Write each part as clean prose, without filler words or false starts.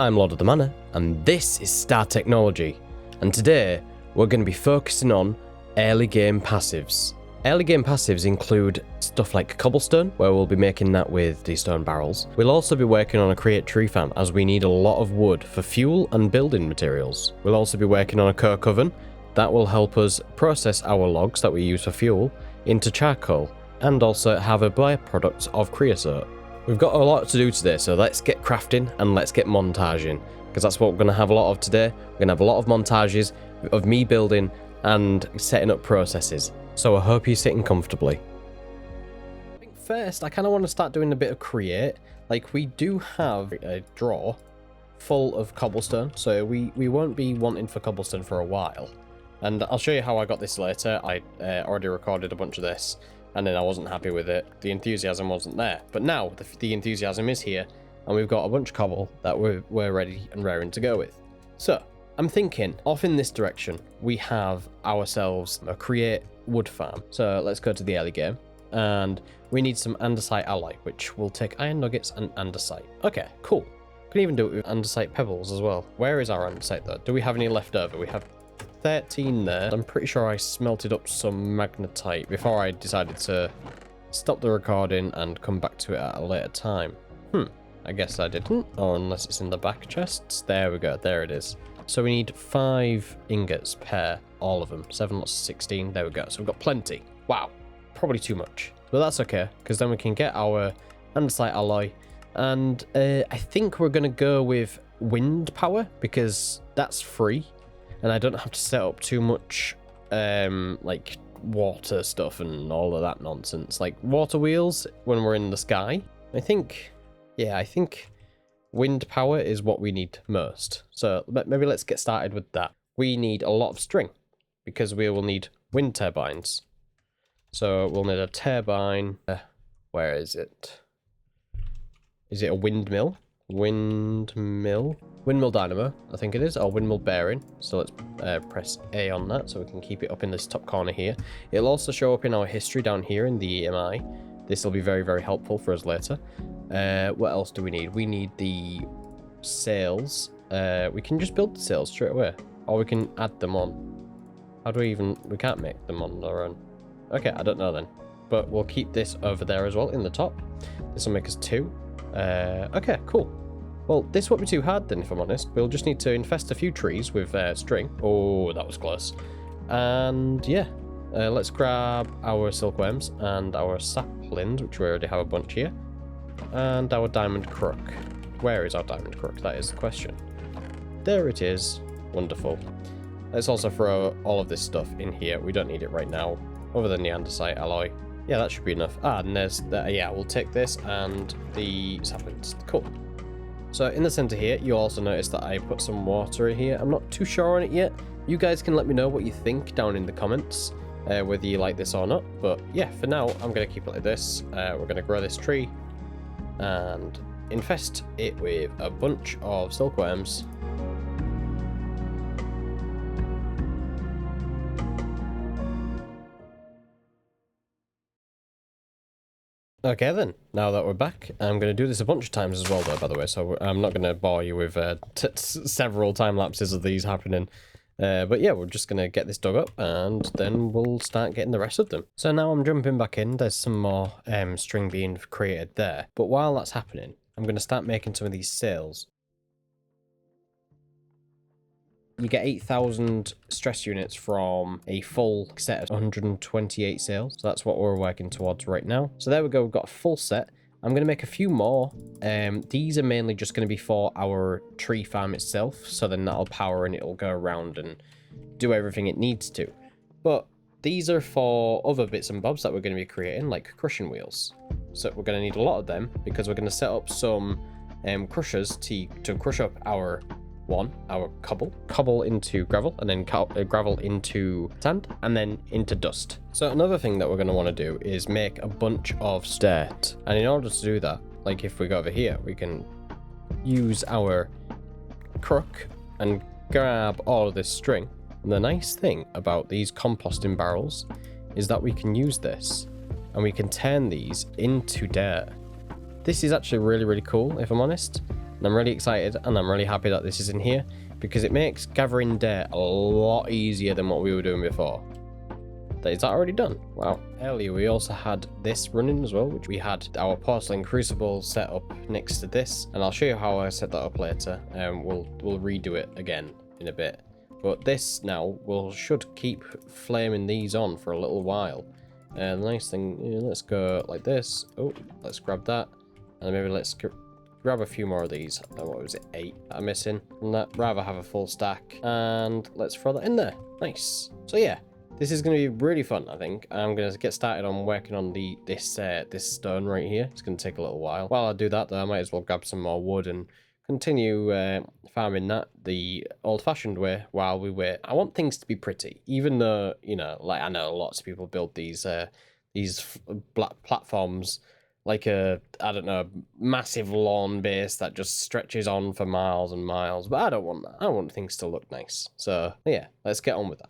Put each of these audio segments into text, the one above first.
I'm Lord of the Manor, and this is Star Technology, and today we're going to be focusing on early game passives. Early game passives include stuff like cobblestone, where we'll be making that with the stone barrels. We'll also be working on a Create tree farm, as we need a lot of wood for fuel and building materials. We'll also be working on a coke oven that will help us process our logs that we use for fuel into charcoal, and also have a byproduct of creosote. We've got a lot to do today, so let's get crafting and let's get montaging, because that's what we're going to have a lot of today. We're going to have a lot of montages of me building and setting up processes. So I hope you're sitting comfortably. I think first, I kind of want to start doing a bit of create. Like, we do have a drawer full of cobblestone, so we won't be wanting for cobblestone for a while. And I'll show you how I got this later. I already recorded a bunch of this, and then I wasn't happy with it. The enthusiasm wasn't there. But now the enthusiasm is here, and we've got a bunch of cobble that we're ready and raring to go with. So I'm thinking off in this direction, we have ourselves a Create wood farm. So let's go to the early game, and we need some andesite alloy, which will take iron nuggets and andesite. Okay, cool. Can even do it with andesite pebbles as well. Where is our andesite though? Do we have any left over? We have 13 there. I'm pretty sure I smelted up some magnetite before I decided to stop the recording and come back to it at a later time. I guess I didn't. Oh, unless it's in the back chests. There we go. There it is. So we need 5 ingots per, all of them. 7 lots of 16. There we go. So we've got plenty. Wow. Probably too much. But that's okay, because then we can get our andesite alloy. And I think we're going to go with wind power, because that's free. And I don't have to set up too much, like, water stuff and all of that nonsense. Like, water wheels when we're in the sky. I think wind power is what we need most. So maybe let's get started with that. We need a lot of string, because we will need wind turbines. So we'll need a turbine. Where is it? Is it a windmill? Windmill dynamo, I think it is, or windmill bearing. So let's press A on that so we can keep it up in this top corner here. It'll also show up in our history down here in the EMI. This will be very, very helpful for us later. What else do we need? We need the sails. We can just build the sails straight away, or we can add them on. How do we can't make them on our own. Okay, I don't know then. But we'll keep this over there as well in the top. This will make us 2. Okay, cool. Well, this won't be too hard then, if I'm honest. We'll just need to infest a few trees with string. Oh, that was close. And yeah, let's grab our silkworms and our saplings, which we already have a bunch here, and our diamond crook. Where is our diamond crook? That is the question. There it is. Wonderful. Let's also throw all of this stuff in here. We don't need it right now, other than the andesite alloy. Yeah, that should be enough. And there's yeah, we'll take this and the saplings. Cool. So in the center here, you'll also notice that I put some water in here. I'm not too sure on it yet. You guys can let me know what you think down in the comments, whether you like this or not. But yeah, for now, I'm going to keep it like this. We're going to grow this tree and infest it with a bunch of silkworms. Okay then, now that we're back, I'm going to do this a bunch of times as well though, by the way, so I'm not going to bore you with several time lapses of these happening. But yeah, we're just going to get this dug up, and then we'll start getting the rest of them. So now I'm jumping back in, there's some more string being created there. But while that's happening, I'm going to start making some of these sails. You get 8,000 stress units from a full set of 128 sails. So that's what we're working towards right now. So there we go, we've got a full set. I'm going to make a few more. These are mainly just going to be for our tree farm itself. So then that'll power and it'll go around and do everything it needs to. But these are for other bits and bobs that we're going to be creating, like crushing wheels. So we're going to need a lot of them, because we're going to set up some crushers to crush up our cobble into gravel, and then gravel into sand, and then into dust. So another thing that we're going to want to do is make a bunch of dirt. And in order to do that, like if we go over here, we can use our crook and grab all of this string. And the nice thing about these composting barrels is that we can use this and we can turn these into dirt. This is actually really, really cool, if I'm honest. And I'm really excited and I'm really happy that this is in here because it makes gathering dirt a lot easier than what we were doing before. Is that already done? Wow. Earlier we also had this running as well, which we had our porcelain crucible set up next to this, and I'll show you how I set that up later. We'll redo it again in a bit. But this now should keep flaming these on for a little while. The nice thing, let's go like this. Oh, let's grab that, and maybe let's grab a few more of these. What was it, 8 that I'm missing? And that rather have a full stack, and let's throw that in there. Nice. So yeah. This is going to be really fun, I think. I'm going to get started on working on this stone right here. It's going to take a little while. While I do that, though, I might as well grab some more wood and continue farming that the old-fashioned way while we wait. I want things to be pretty, even though, like I know lots of people build these platforms like I don't know, massive lawn base that just stretches on for miles and miles. But I don't want that. I want things to look nice. So, yeah, let's get on with that.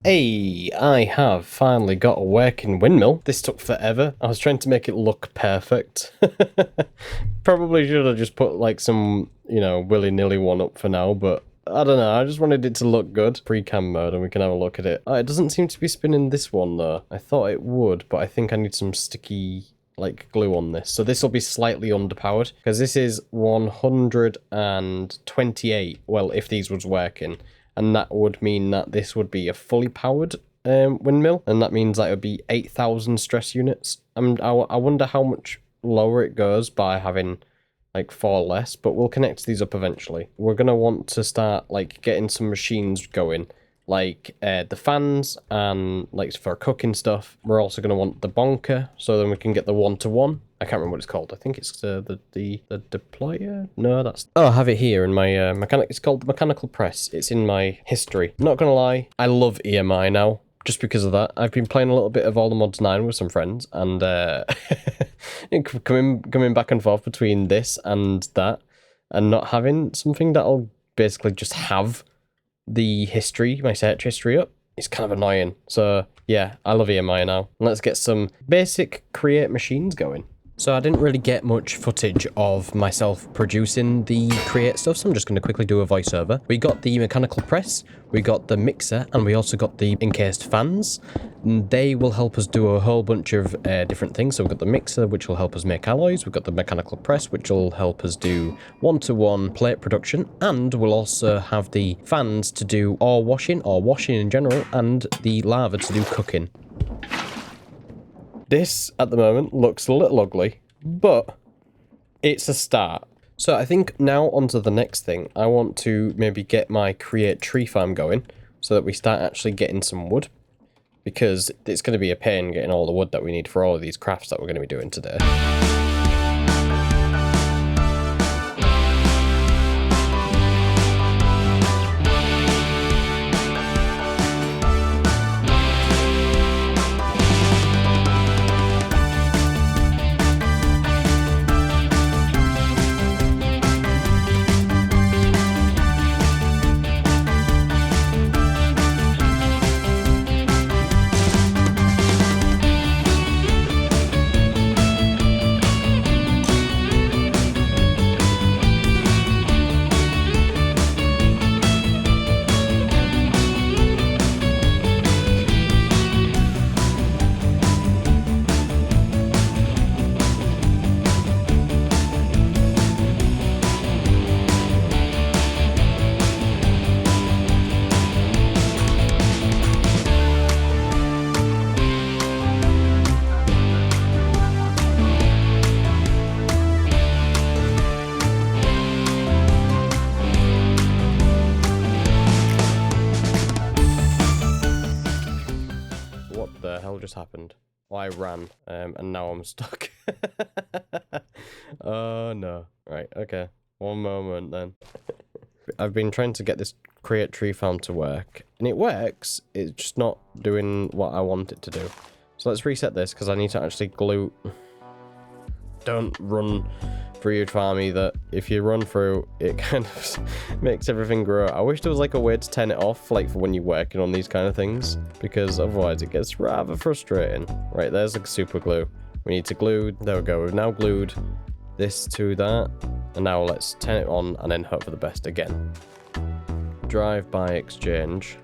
Hey, I have finally got a working windmill. This took forever. I was trying to make it look perfect. Probably should have just put like some, willy-nilly one up for now, but I don't know. I just wanted it to look good. Pre-cam mode and we can have a look at it. It doesn't seem to be spinning this one though. I thought it would, but I think I need some sticky glue on this. So this will be slightly underpowered because this is 128. Well, if these was working. And that would mean that this would be a fully powered windmill. And that means that it would be 8,000 stress units. I wonder how much lower it goes by having 4 less. But we'll connect these up eventually. We're going to want to start getting some machines going. The fans and for cooking stuff. We're also going to want the bonker. So then we can get the 1-to-1. I can't remember what it's called. I think it's the deployer. No, that's... Oh, I have it here in my mechanic. It's called the mechanical press. It's in my history. Not gonna lie, I love EMI now just because of that. I've been playing a little bit of All the Mods 9 with some friends, and coming back and forth between this and that, and not having something that'll basically just have the history, my search history up. It's kind of annoying. So yeah, I love EMI now. Let's get some basic create machines going. So I didn't really get much footage of myself producing the create stuff, so I'm just going to quickly do a voiceover. We got the mechanical press, we got the mixer, and we also got the encased fans. And they will help us do a whole bunch of different things. So we've got the mixer, which will help us make alloys. We've got the mechanical press, which will help us do 1-to-1 plate production. And we'll also have the fans to do ore washing in general, and the lava to do cooking. This, at the moment, looks a little ugly, but it's a start. So I think now onto the next thing. I want to maybe get my create tree farm going so that we start actually getting some wood, because it's going to be a pain getting all the wood that we need for all of these crafts that we're going to be doing today. just happened? Oh, I ran, and now I'm stuck. Oh, no. Right, okay. One moment, then. I've been trying to get this Create tree farm to work, and it works. It's just not doing what I want it to do. So let's reset this, because I need to actually glue... Don't run through your farm either. If you run through, it kind of makes everything grow. I wish there was like a way to turn it off, like for when you're working on these kind of things, because otherwise it gets rather frustrating. Right, there's like super glue. We need to glue. There we go. We've now glued this to that, and now let's turn it on and then hope for the best again. Drive-by exchange.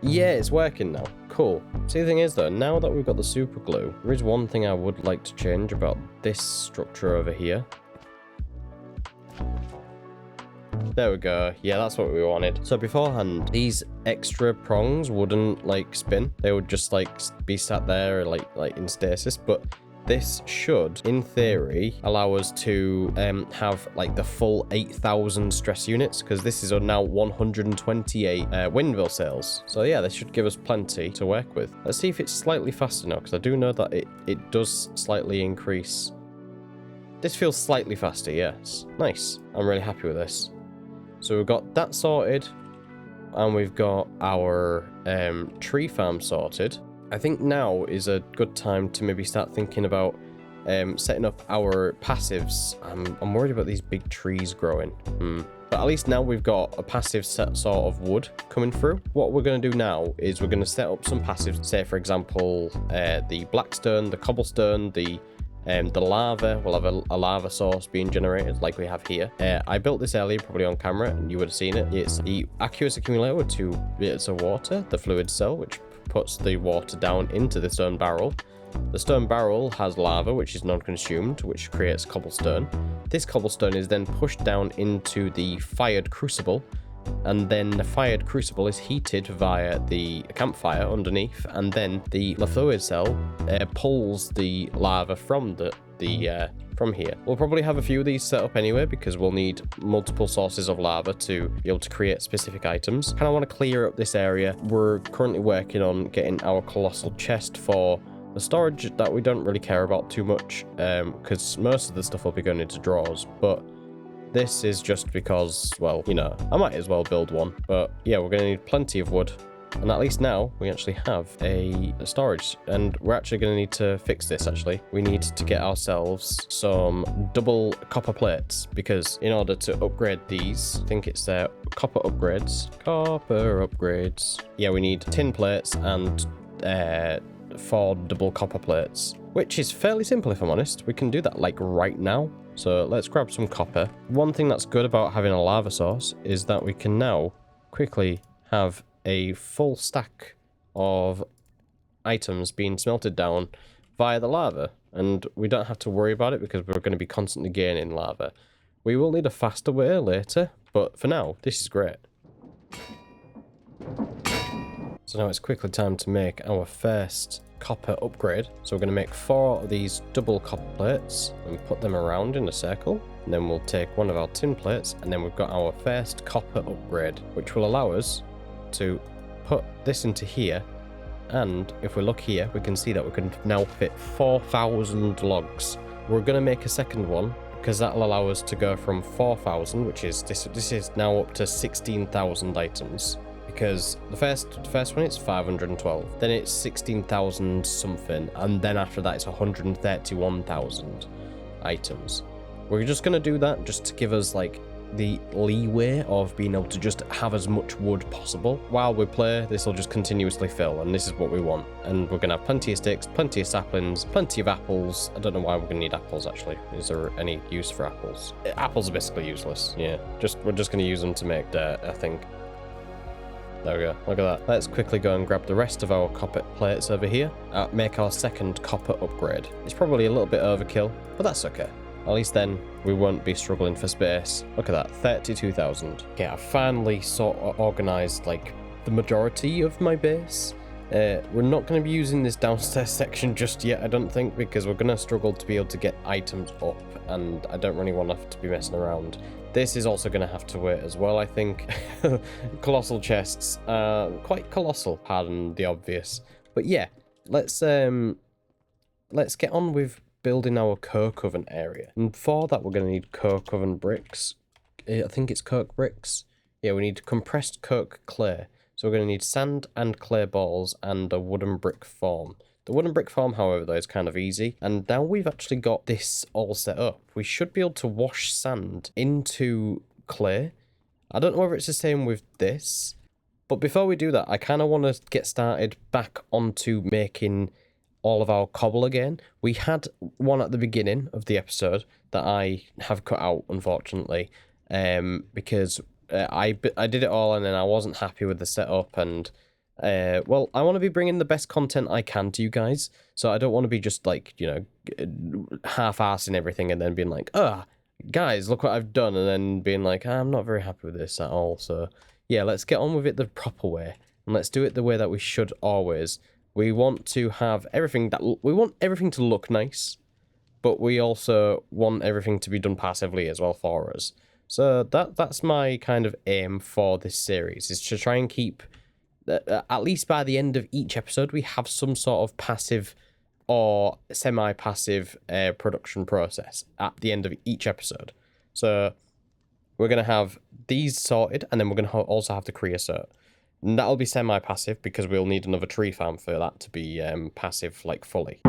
Yeah, it's working now. Cool. See, the thing is though, now that we've got the super glue, there is one thing I would like to change about this structure over here. There we go. Yeah, that's what we wanted. So beforehand, these extra prongs wouldn't like spin. They would just like be sat there like in stasis, but this should, in theory, allow us to have like the full 8,000 stress units, because this is now 128 windmill sails. So yeah, this should give us plenty to work with. Let's see if it's slightly faster now, because I do know that it does slightly increase. This feels slightly faster, yes. Nice. I'm really happy with this. So we've got that sorted, and we've got our tree farm sorted. I think now is a good time to maybe start thinking about setting up our passives. I'm worried about these big trees growing. But at least now we've got a passive set sort of wood coming through. What we're going to do now is we're going to set up some passives. Say, for example, the blackstone, the cobblestone, the lava. We'll have a lava source being generated like we have here. I built this earlier, probably on camera, and you would have seen it. It's the aqueous accumulator with 2 bits of water, the fluid cell, which puts the water down into the stone barrel. The stone barrel has lava, which is non-consumed, which creates cobblestone. This cobblestone is then pushed down into the fired crucible, and then the fired crucible is heated via the campfire underneath, and then the fluid cell pulls the lava from from here. We'll probably have a few of these set up anyway, because we'll need multiple sources of lava to be able to create specific items. Kind of want to clear up this area. We're currently working on getting our colossal chest for the storage that we don't really care about too much, because most of the stuff will be going into drawers, but this is just because, well, you know, I might as well build one. But yeah, we're going to need plenty of wood. And at least now we actually have a storage, and we're actually going to need to fix this. Actually, we need to get ourselves some double copper plates, because in order to upgrade these, I think it's their copper upgrades. Yeah, we need tin plates and 4 double copper plates, which is fairly simple if I'm honest. We can do that like right now. So let's grab some copper. One thing that's good about having a lava source is that we can now quickly have a full stack of items being smelted down via the lava, and we don't have to worry about it because we're going to be constantly gaining lava. We will need a faster way later, but for now, this is great. So now it's quickly time to make our first copper upgrade. So we're going to make 4 of these double copper plates and put them around in a circle. And then we'll take one of our tin plates, and then we've got our first copper upgrade, which will allow us to put this into here. And if we look here, we can see that we can now fit 4,000 logs. We're going to make a second one, because that'll allow us to go from 4,000, which is this is now up to 16,000 items. Because the first one, it's 512, then it's 16,000 something, and then after that it's 131,000 items. We're just going to do that just to give us like the leeway of being able to just have as much wood possible. While we play, this will just continuously fill, and this is what we want. And we're going to have plenty of sticks, plenty of saplings, plenty of apples. I don't know why we're going to need apples actually. Is there any use for apples? Apples are basically useless. Yeah, we're just going to use them to make dirt, I think. There we go, look at that. Let's quickly go and grab the rest of our copper plates over here. Make our second copper upgrade. It's probably a little bit overkill, but that's okay. At least then we won't be struggling for space. Look at that, 32,000. Okay, I finally sort of organized like the majority of my base. We're not going to be using this downstairs section just yet, I don't think, because we're going to struggle to be able to get items up, and I don't really want to have to be messing around. This is also going to have to wait as well, I think. Colossal chests, quite colossal, pardon the obvious. But yeah, let's get on with building our coke oven area. And for that, we're going to need coke oven bricks. I think it's coke bricks. Yeah, we need compressed coke clay. So we're going to need sand and clay balls and a wooden brick form. The wooden brick form, however, though, is kind of easy. And now we've actually got this all set up, we should be able to wash sand into clay. I don't know whether it's the same with this. But before we do that, I kind of want to get started back onto making all of our cobble again. We had one at the beginning of the episode that I have cut out, unfortunately, because I did it all and then I wasn't happy with the setup. And well, I want to be bringing the best content I can to you guys, so I don't want to be just like, you know, half-assing everything and then being like, oh, guys, look what I've done, and then being like, I'm not very happy with this at all. So yeah, let's get on with it the proper way, and let's do it the way that we should always. We want to have everything we want everything to look nice, but we also want everything to be done passively as well for us. So that's my kind of aim for this series, is to try and keep, at least by the end of each episode, we have some sort of passive or semi-passive production process at the end of each episode. So we're going to have these sorted, and then we're going to also have the creosote. And that'll be semi-passive because we'll need another tree farm for that to be passive, like, fully.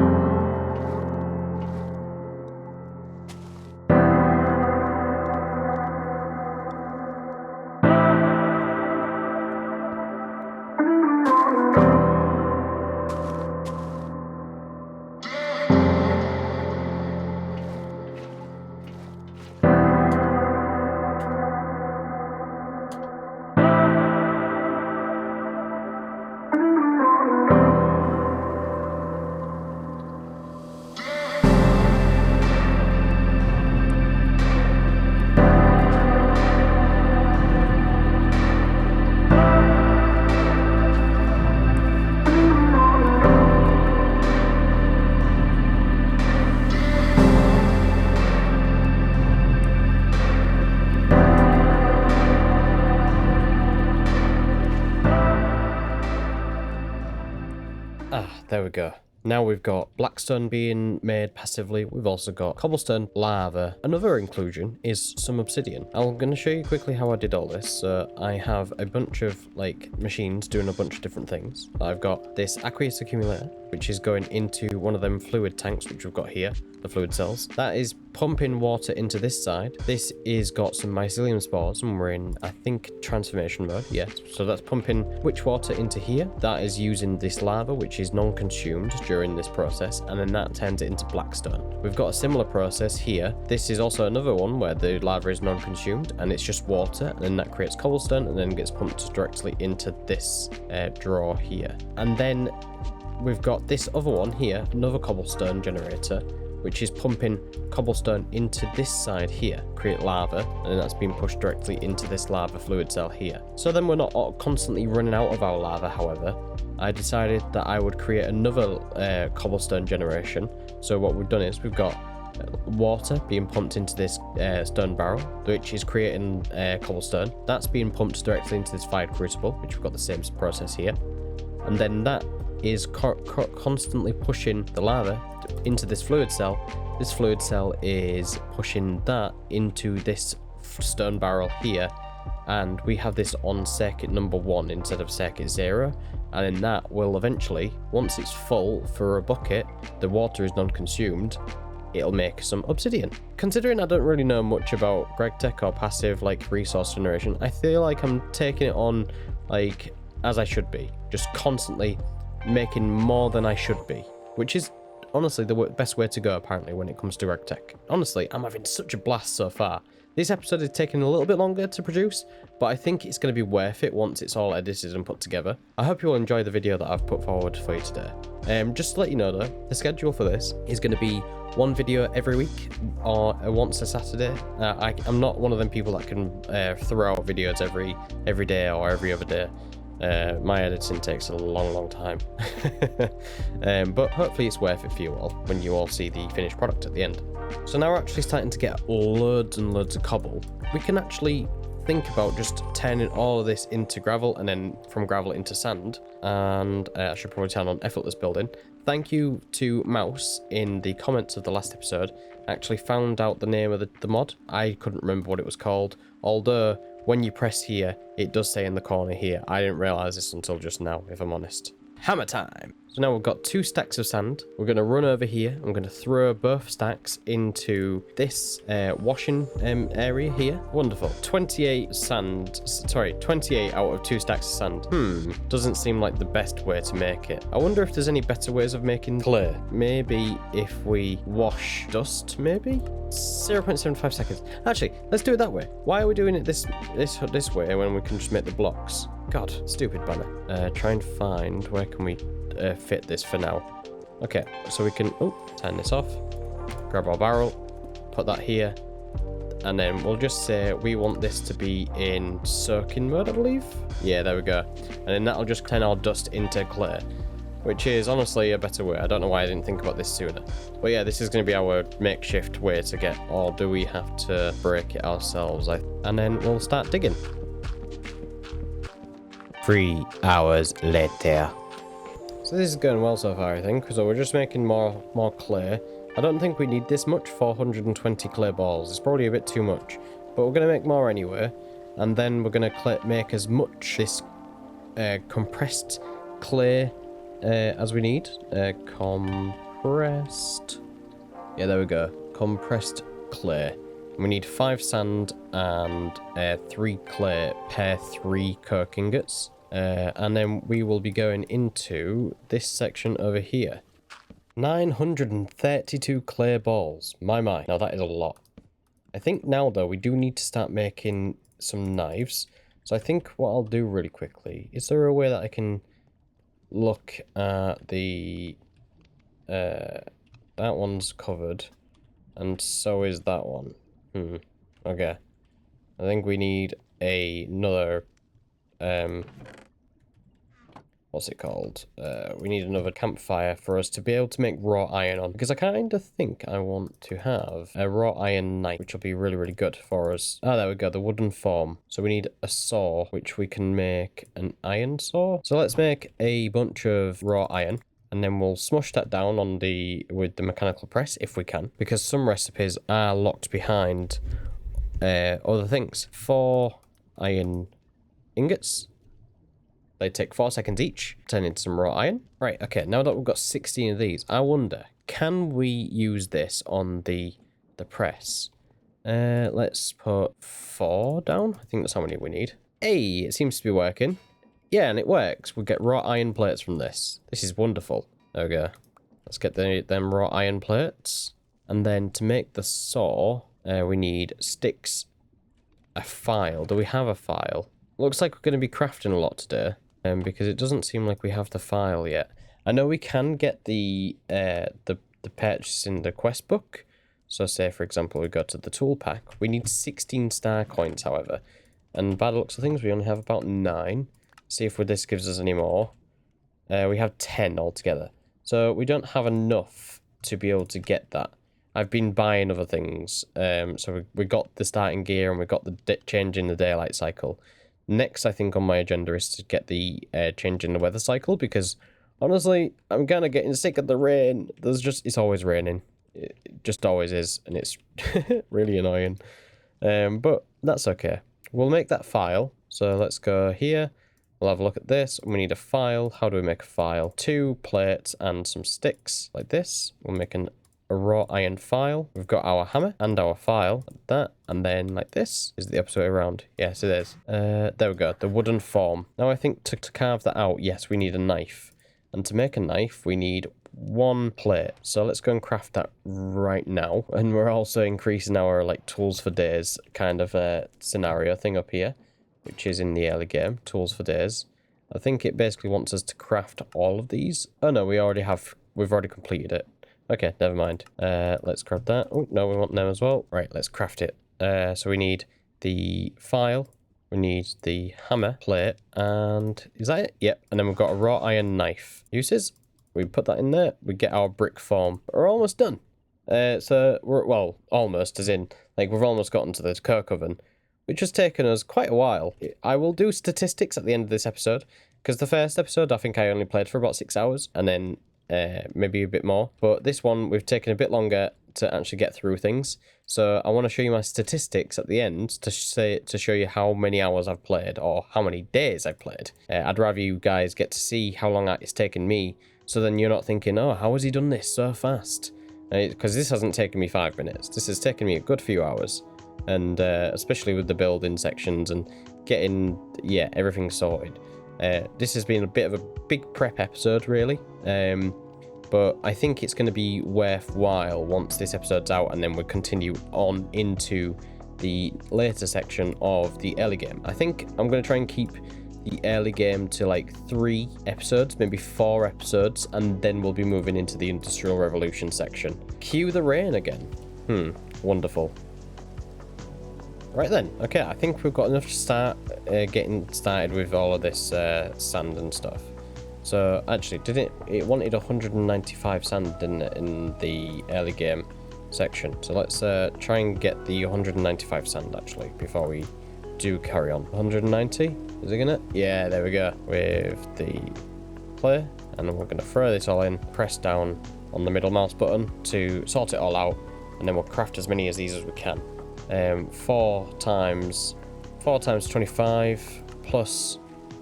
There we go. Now we've got blackstone being made passively. We've also got cobblestone, lava. Another inclusion is some obsidian. I'm going to show you quickly how I did all this. So I have a bunch of like machines doing a bunch of different things. I've got this aqueous accumulator, which is going into one of them fluid tanks, which we've got here, the fluid cells. That is pumping water into this side. This is got some mycelium spores, and we're in, I think, transformation mode. Yeah, so that's pumping witch water into here. That is using this lava, which is non-consumed during this process, and then that turns it into blackstone. We've got a similar process here. This is also another one where the lava is non-consumed and it's just water, and then that creates cobblestone and then gets pumped directly into this drawer here. And then we've got this other one here, another cobblestone generator, which is pumping cobblestone into this side here, create lava, and then that's being pushed directly into this lava fluid cell here. So then we're not constantly running out of our lava, however, I decided that I would create another cobblestone generation. So what we've done is we've got water being pumped into this stone barrel, which is creating cobblestone. That's being pumped directly into this fired crucible, which we've got the same process here. And then that is constantly pushing the lava into this fluid cell. This fluid cell is pushing that into this stone barrel here, and we have this on circuit number 1 instead of circuit 0, and then that will eventually, once it's full for a bucket, the water is non-consumed, it'll make some obsidian. Considering I don't really know much about GregTech or passive like resource generation, I feel like I'm taking it on like as I should be, just constantly making more than I should be, which is honestly the best way to go apparently when it comes to GregTech. Honestly, I'm having such a blast so far. This episode is taking a little bit longer to produce, but I think it's going to be worth it once it's all edited and put together. I hope you will enjoy the video that I've put forward for you today. Just to let you know though, the schedule for this is going to be one video every week or once a Saturday. I'm not one of them people that can throw out videos every day or every other day. My editing takes a long time. But hopefully it's worth it for you all when you all see the finished product at the end. So now we're actually starting to get loads and loads of cobble. We can actually think about just turning all of this into gravel and then from gravel into sand. And I should probably turn on effortless building. Thank you to Mouse in the comments of the last episode. I actually found out the name of the mod. I couldn't remember what it was called. Although, when you press here, it does say in the corner here. I didn't realise this until just now, if I'm honest. Hammer time! So now we've got 2 stacks of sand. We're going to run over here. I'm going to throw both stacks into this washing area here. Wonderful. 28 out of 2 stacks of sand. Doesn't seem like the best way to make it. I wonder if there's any better ways of making clay. Maybe if we wash dust, maybe? 0.75 seconds. Actually, let's do it that way. Why are we doing it this way when we can just make the blocks? God, stupid banner. Try and find where can we fit this for now. Okay, so we can turn this off, grab our barrel, put that here, and then we'll just say we want this to be in soaking mode, I believe. Yeah, there we go. And then that'll just turn our dust into clay, which is honestly a better way. I don't know why I didn't think about this sooner. But yeah, this is going to be our makeshift way to get, or do we have to break it ourselves? And then we'll start digging. 3 hours later. So this is going well so far, I think. So we're just making more clay. I don't think we need this much, 420 clay balls. It's probably a bit too much. But we're going to make more anyway. And then we're going to make as much this compressed clay as we need. Compressed. Yeah, there we go. Compressed clay. We need 5 sand and 3 clay per 3 coke ingots. And then we will be going into this section over here. 932 clay balls. My. Now that is a lot. I think now though we do need to start making some knives. So I think what I'll do really quickly, is there a way that I can look at the... that one's covered. And so is that one. Okay. I think we need another... what's it called? We need another campfire for us to be able to make raw iron on. Because I kind of think I want to have a raw iron knife, which will be really, really good for us. Ah, there we go, the wooden form. So we need a saw, which we can make an iron saw. So let's make a bunch of raw iron. And then we'll smush that down on with the mechanical press, if we can. Because some recipes are locked behind other things. 4 iron ingots. They take 4 seconds each, turn into some raw iron. Right, okay, now that we've got 16 of these, I wonder, can we use this on the press? Let's put 4 down. I think that's how many we need. Hey, it seems to be working. Yeah, and it works. We'll get raw iron plates from this. This is wonderful. There we go. Let's get them raw iron plates. And then to make the saw, we need sticks, a file. Do we have a file? Looks like we're going to be crafting a lot today. Because it doesn't seem like we have the file yet. I know we can get the purchase in the quest book. So say, for example, we go to the tool pack. We need 16 star coins, however. And by the looks of things, we only have about 9. See if this gives us any more. We have 10 altogether. So we don't have enough to be able to get that. I've been buying other things. So we got the starting gear and we got the change in the daylight cycle. Next, I think on my agenda is to get the change in the weather cycle, because honestly, I'm kind of getting sick of the rain. It's always raining. It just always is, and it's really annoying. But that's okay. We'll make that file. So let's go here. We'll have a look at this. We need a file. How do we make a file? 2 plates and some sticks like this. We'll make a raw iron file. We've got our hammer and our file, like that, and then like this. Is the opposite way around? Yes, it is. There we go, the wooden form. Now I think to carve that out, yes, we need a knife. And to make a knife, we need 1 plate. So let's go and craft that right now. And we're also increasing our like tools for days kind of scenario thing up here, which is in the early game, tools for days. I think it basically wants us to craft all of these. Oh no, we've already completed it. Okay, never mind. Let's grab that. Oh, no, we want them as well. Right, let's craft it. So we need the file, we need the hammer, plate, and is that it? Yep, and then we've got a raw iron knife. Uses, we put that in there, we get our brick form. We're almost done. So, well, almost, as in, like, we've almost gotten to this coke oven. which has taken us quite a while. I will do statistics at the end of this episode, because the first episode I think I only played for about 6 hours, and then maybe a bit more. But this one we've taken a bit longer to actually get through things. So I want to show you my statistics at the end to show you how many hours I've played or how many days I've played. I'd rather you guys get to see how long it's taken me, so then you're not thinking, oh, how has he done this so fast? Because this hasn't taken me 5 minutes. This has taken me a good few hours. And especially with the building sections and getting, everything sorted. This has been a bit of a big prep episode, really. But I think it's going to be worthwhile once this episode's out, and then we'll continue on into the later section of the early game. I think I'm going to try and keep the early game to like 3 episodes, maybe 4 episodes, and then we'll be moving into the Industrial Revolution section. Cue the rain again. Wonderful. Right then, okay, I think we've got enough to start getting started with all of this sand and stuff. So actually, it wanted 195 sand in the early game section. So let's try and get the 195 sand actually before we do carry on. 190, is it gonna? Yeah, there we go. With the play, and we're gonna throw this all in, press down on the middle mouse button to sort it all out, and then we'll craft as many of these as we can. 4 times 25 plus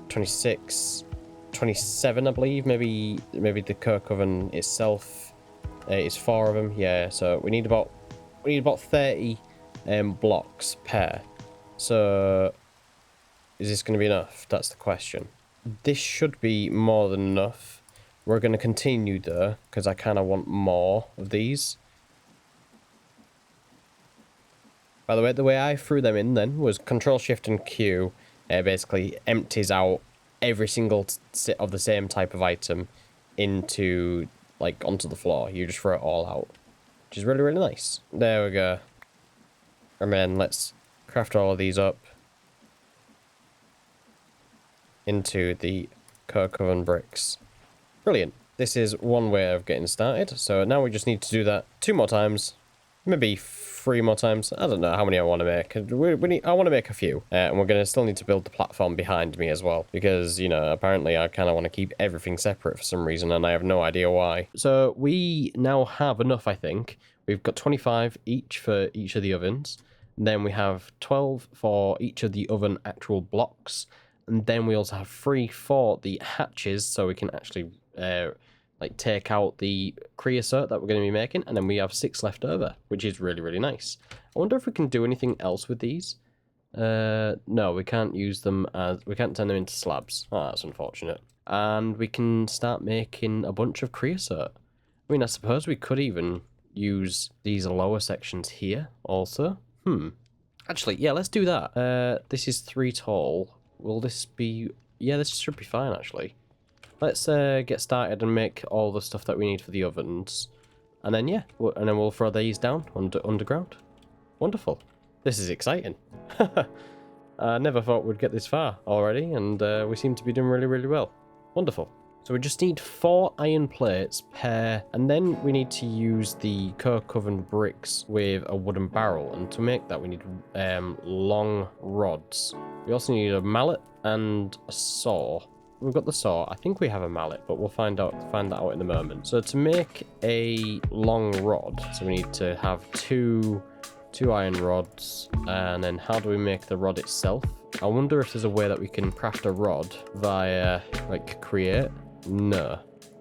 26, 27, I believe. Maybe the coke oven itself is 4 of them. Yeah, so we need about 30 blocks per. So is this going to be enough? That's the question. This should be more than enough. We're going to continue though, because I kind of want more of these. By the way I threw them in then was Control Shift and Q. Basically empties out every single of the same type of item onto the floor. You just throw it all out, which is really, really nice. There we go. And then let's craft all of these up into the coke oven bricks. Brilliant. This is one way of getting started. So now we just need to do that 2 more times, maybe 3 more times. I don't know how many I want to make. I want to make a few. And we're going to still need to build the platform behind me as well. Because, you know, apparently I kind of want to keep everything separate for some reason. And I have no idea why. So we now have enough, I think. We've got 25 each for each of the ovens. And then we have 12 for each of the oven actual blocks. And then we also have 3 for the hatches. So we can actually take out the creosote that we're going to be making, and then we have 6 left over, which is really, really nice. I wonder if we can do anything else with these. No, we can't use them we can't turn them into slabs. Oh, that's unfortunate. And we can start making a bunch of creosote. I mean, I suppose we could even use these lower sections here also. Actually, yeah, let's do that. This is 3 tall. Will this be... Yeah, this should be fine, actually. Let's get started and make all the stuff that we need for the ovens. And then, yeah, and then we'll throw these down underground. Wonderful. This is exciting. I never thought we'd get this far already, and we seem to be doing really, really well. Wonderful. So we just need 4 iron plates per, and then we need to use the coke oven bricks with a wooden barrel. And to make that, we need long rods. We also need a mallet and a saw. We've got the saw. I think we have a mallet, but we'll find that out in a moment. So to make a long rod, so we need to have two iron rods. And then how do we make the rod itself? I wonder if there's a way that we can craft a rod via create. No.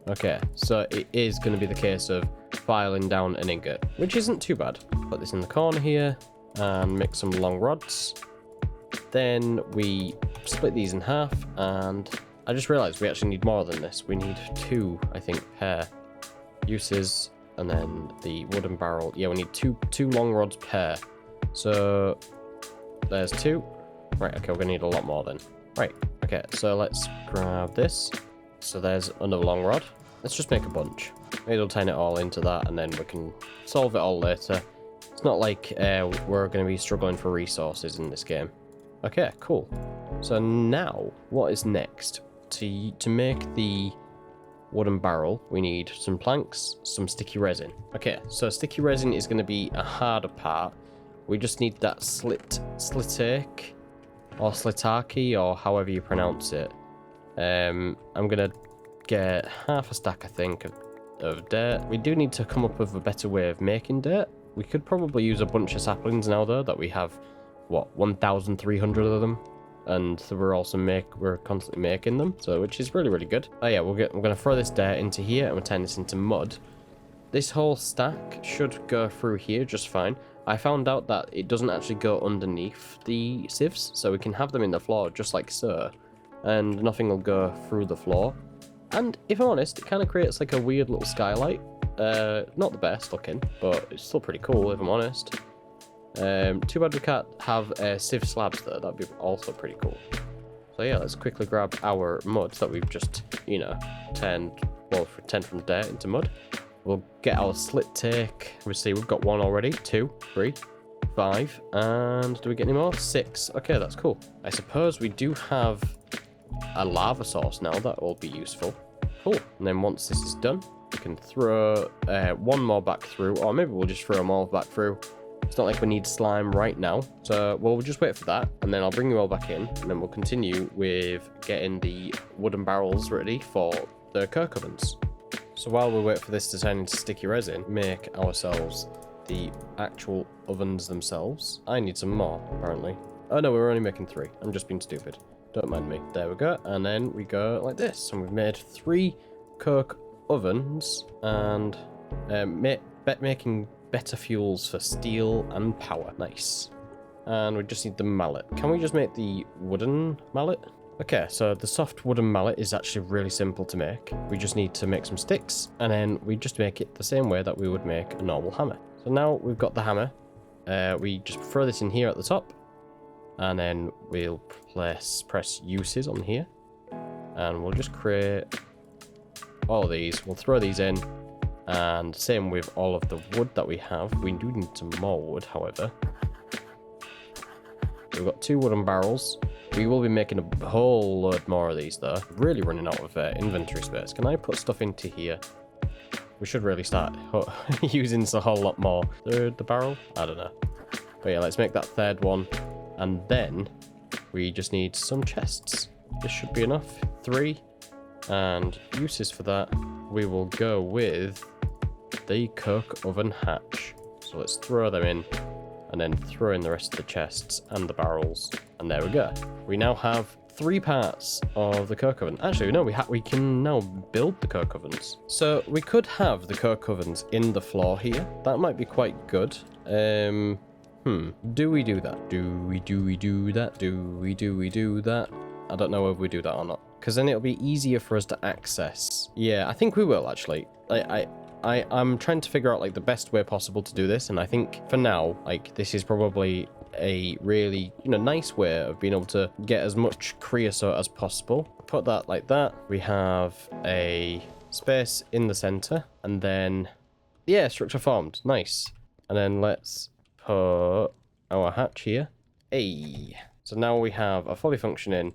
Okay, so it is going to be the case of filing down an ingot, which isn't too bad. Put this in the corner here and make some long rods. Then we split these in half, and I just realized we actually need more than this. We need 2, I think, per uses, and then the wooden barrel. Yeah, we need two long rods per. So there's 2. Right, okay, we're gonna need a lot more then. Right, okay, so let's grab this. So there's another long rod. Let's just make a bunch. Maybe we'll turn it all into that, and then we can solve it all later. It's not like we're going to be struggling for resources in this game. Okay, cool. So now, what is next? To make the wooden barrel, we need some planks, some sticky resin. Okay, so sticky resin is going to be a harder part, we just need that slitake or slitarchy or however you pronounce it. I'm gonna get half a stack, I think, of dirt. We do need to come up with a better way of making dirt. We could probably use a bunch of saplings now though, that we have, what, 1,300 of them, and we're constantly making them, so which is really, really good. Oh yeah, I'm gonna throw this dirt into here and we'll turn this into mud. This whole stack should go through here just fine. I found out that it doesn't actually go underneath the sieves, so we can have them in the floor just like so, and nothing will go through the floor. And if I'm honest, it kind of creates like a weird little skylight. Not the best looking, but it's still pretty cool if I'm honest. Too bad we can't have sieve slabs though, that'd be also pretty cool. So yeah, let's quickly grab our mud that we've just, you know, turned from dirt into mud. We'll get our slit take. Obviously, we've got 1 already. 2, 3, 5, and do we get any more? 6. Okay, that's cool. I suppose we do have a lava source now. That will be useful. Cool. And then once this is done, we can throw 1 more back through, or maybe we'll just throw them all back through. It's not like we need slime right now, so we'll just wait for that, and then I'll bring you all back in, and then we'll continue with getting the wooden barrels ready for the coke ovens. So while we wait for this to turn into sticky resin, make ourselves the actual ovens themselves. I need some more, apparently. Oh no, we're only making 3. I'm just being stupid. Don't mind me. There we go. And then we go like this. And we've made 3 coke ovens and making better fuels for steel and power. Nice. And we just need the mallet. Can we just make the wooden mallet? Okay, so the soft wooden mallet is actually really simple to make. We just need to make some sticks, and then we just make it the same way that we would make a normal hammer. So now we've got the hammer. We just throw this in here at the top, and then we'll press uses on here, and we'll just create all of these. We'll throw these in, and same with all of the wood that we have. We do need some more wood, however. We've got 2 wooden barrels. We will be making a whole load more of these though. Really running out of inventory space. Can I put stuff into here? We should really start using this a whole lot more. The barrel? I don't know. But yeah, let's make that 3rd one. And then we just need some chests. This should be enough. 3. And uses for that, we will go with the coke oven hatch. So let's throw them in, and then throw in the rest of the chests and the barrels. And there we go. We now have 3 parts of the coke oven. Actually, no, we can now build the coke ovens. So we could have the coke ovens in the floor here. That might be quite good. Do we do that? Do we do that? Do we do that? I don't know if we do that or not. Because then it'll be easier for us to access. Yeah, I think we will actually. I'm trying to figure out like the best way possible to do this, and I think for now, like, this is probably a really, you know, nice way of being able to get as much creosote as possible. Put that like that. We have a space in the center, and then yeah, structure formed. Nice. And then let's put our hatch here. Hey. So now we have a fully functioning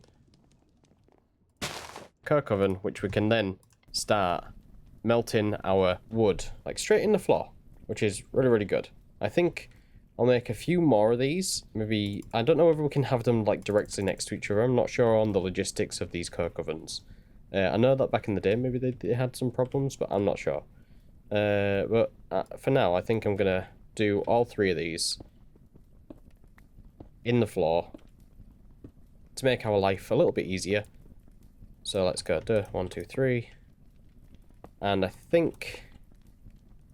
coke oven, which we can then start melting our wood like straight in the floor, which is really, really good. I think I'll make a few more of these. Maybe, I don't know whether we can have them like directly next to each other. I'm not sure on the logistics of these coke ovens. I know that back in the day maybe they had some problems, but I'm not sure. But for now, I think I'm gonna do all 3 of these in the floor to make our life a little bit easier. So let's go. 1, 2, 3. And I think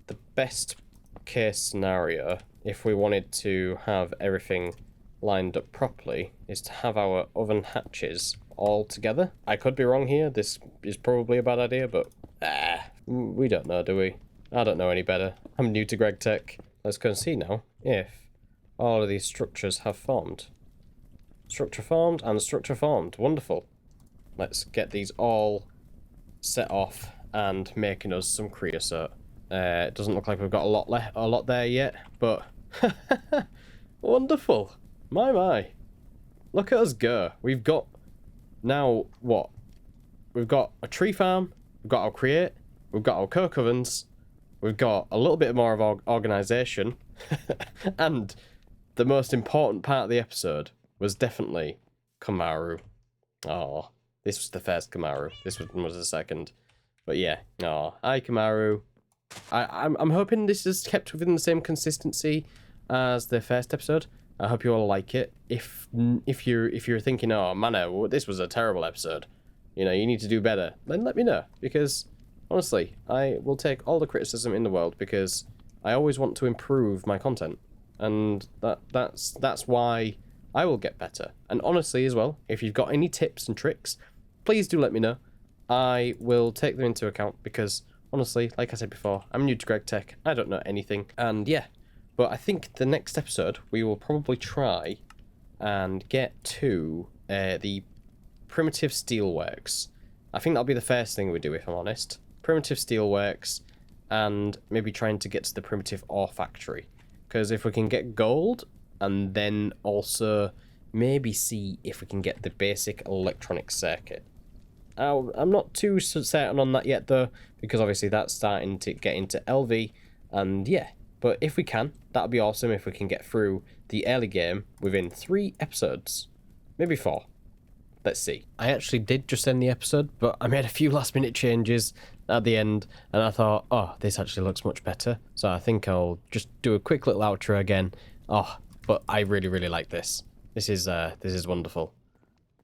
the best case scenario, if we wanted to have everything lined up properly, is to have our oven hatches all together. I could be wrong here. This is probably a bad idea, but we don't know, do we? I don't know any better. I'm new to GregTech. Let's go and see now if all of these structures have formed. Structure formed and structure formed. Wonderful. Let's get these all set off and making us some creosote. It doesn't look like we've got a lot there yet, but wonderful. My. Look at us go. We've got now what? We've got a tree farm, we've got our Create, we've got our coke ovens, we've got a little bit more of our organisation, and the most important part of the episode was definitely Kamaru. Oh, this was the first Kamaru. This was the second. But yeah, oh, hi Kamaru. I'm hoping this is kept within the same consistency as the first episode. I hope you all like it. If you're thinking, oh Manor, this was a terrible episode, you know, you need to do better, then let me know, because honestly, I will take all the criticism in the world, because I always want to improve my content, and that's why I will get better. And honestly as well, if you've got any tips and tricks, please do let me know. I will take them into account, because honestly, like I said before, I'm new to GregTech, I don't know anything, and yeah. But I think the next episode, we will probably try and get to the primitive steelworks. I think that'll be the first thing we do, if I'm honest. Primitive steelworks, and maybe trying to get to the primitive ore factory. Because if we can get gold, and then also maybe see if we can get the basic electronic circuit. I'm not too certain on that yet, though, because obviously that's starting to get into LV, and yeah. But if we can, that'd be awesome if we can get through the early game within 3 episodes. Maybe 4. Let's see. I actually did just end the episode, but I made a few last minute changes at the end, and I thought, oh, this actually looks much better. So I think I'll just do a quick little outro again. Oh, but I really, really like this. This is wonderful.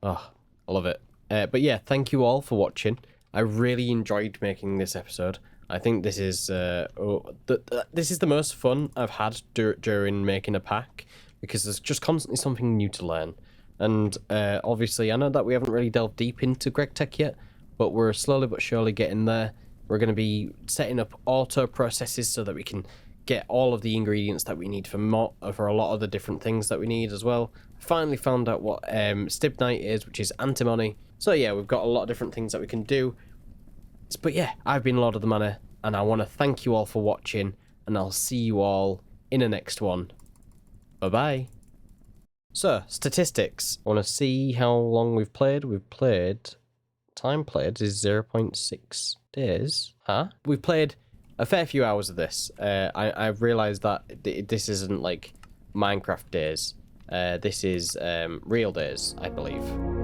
Oh, I love it. But yeah, thank you all for watching. I really enjoyed making this episode. I think this is this is the most fun I've had during making a pack, because there's just constantly something new to learn. And obviously, I know that we haven't really delved deep into GregTech yet, but we're slowly but surely getting there. We're going to be setting up auto processes so that we can get all of the ingredients that we need for a lot of the different things that we need as well. I finally found out what stibnite is, which is antimony. So yeah, we've got a lot of different things that we can do. But yeah, I've been Lord of the Manor, and I want to thank you all for watching, and I'll see you all in the next one. Bye-bye. So, statistics. I want to see how long we've played. Time played is 0.6 days. Huh? We've played a fair few hours of this. I've realised that this isn't like Minecraft days. This is real days, I believe.